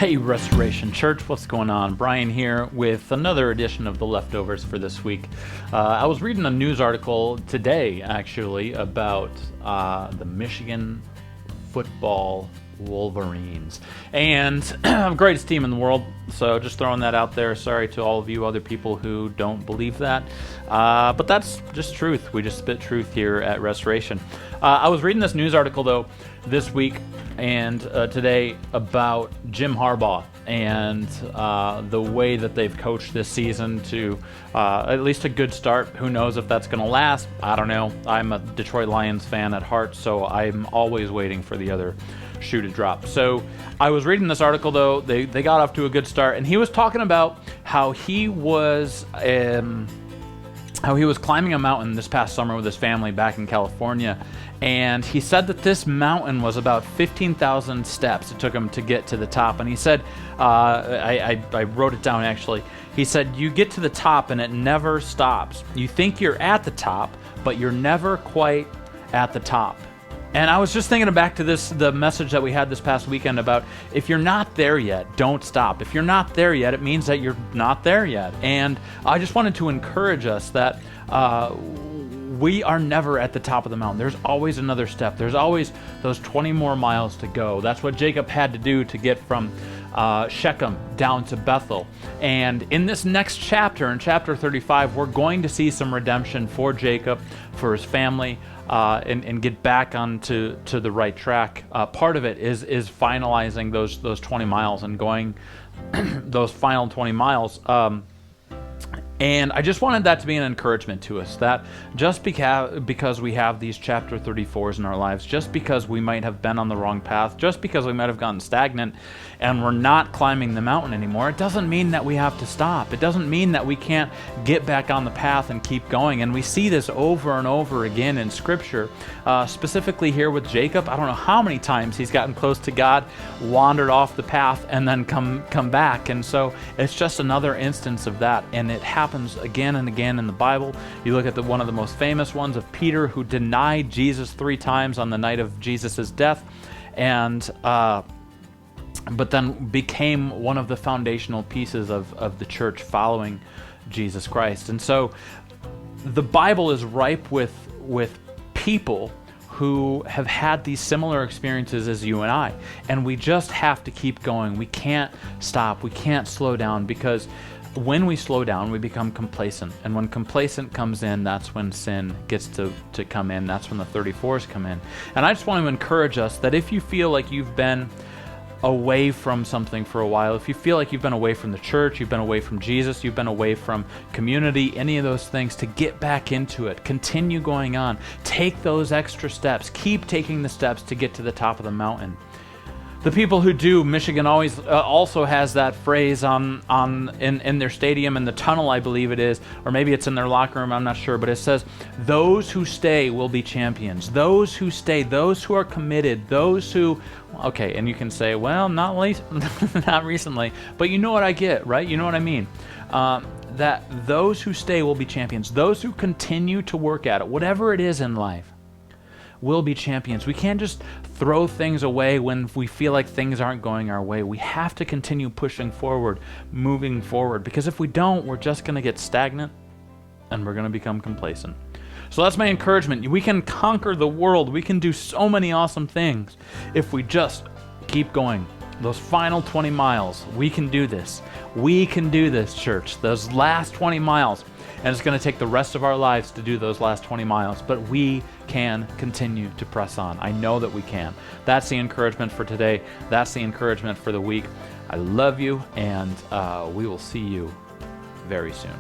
Hey Restoration Church, what's going on? Brian here with another edition of The Leftovers for this week. I was reading a news article today, actually, about the Michigan football Wolverines. And greatest team in the world, so just throwing that out there. Sorry to all of you other people who don't believe that. But that's just truth. We just spit truth here at Restoration. I was reading this news article, though, this week and today about Jim Harbaugh and the way that they've coached this season to at least a good start. Who knows if that's going to last? I don't know. I'm a Detroit Lions fan at heart, so I'm always waiting for the other shoe to drop. So I was reading this article, though. They got off to a good start, and he was talking about how he was climbing a mountain this past summer with his family back in California, and he said that this mountain was about 15,000 steps it took him to get to the top. And he said, I wrote it down actually, he said, you get to the top and it never stops. You think you're at the top, but you're never quite at the top. And I was just thinking back to the message that we had this past weekend about if you're not there yet, don't stop. If you're not there yet, it means that you're not there yet. And I just wanted to encourage us that we are never at the top of the mountain. There's always another step. There's always those 20 more miles to go. That's what Jacob had to do to get from Shechem down to Bethel. And in this next chapter, in chapter 35, we're going to see some redemption for Jacob, for his family, and get back onto the right track. Part of it is finalizing those 20 miles and going those final 20 miles. And I just wanted that to be an encouragement to us, that just because we have these chapter 34s in our lives, just because we might have been on the wrong path, just because we might have gotten stagnant and we're not climbing the mountain anymore, it doesn't mean that we have to stop. It doesn't mean that we can't get back on the path and keep going. And we see this over and over again in Scripture, specifically here with Jacob. I don't know how many times he's gotten close to God, wandered off the path, and then come back. And so it's just another instance of that. And it happens again and again in the Bible. You look at one of the most famous ones of Peter, who denied Jesus 3 times on the night of Jesus' death, and but then became one of the foundational pieces of the church following Jesus Christ. And so the Bible is ripe with people who have had these similar experiences as you and I. And we just have to keep going. We can't stop. We can't slow down, because when we slow down, we become complacent. And when complacent comes in, that's when sin gets to come in. That's when the 34s come in. And I just want to encourage us that if you feel like you've been away from something for a while, if you feel like you've been away from the church, you've been away from Jesus, you've been away from community, any of those things, to get back into it. Continue going on. Take those extra steps. Keep taking the steps to get to the top of the mountain. The people who do, Michigan always also has that phrase in their stadium, in the tunnel, I believe it is, or maybe it's in their locker room, I'm not sure, but it says, those who stay will be champions. Those who stay, those who are committed, those who, okay, and you can say, well, not recently, but you know what I get, right? You know what I mean? That those who stay will be champions. Those who continue to work at it, whatever it is in life, will be champions. We can't just throw things away when we feel like things aren't going our way. We have to continue pushing forward, moving forward, because if we don't, we're just going to get stagnant and we're going to become complacent. So that's my encouragement. We can conquer the world. We can do so many awesome things if we just keep going. Those final 20 miles, we can do this. We can do this, church. Those last 20 miles. And it's going to take the rest of our lives to do those last 20 miles, but we can continue to press on. I know that we can. That's the encouragement for today. That's the encouragement for the week. I love you, and we will see you very soon.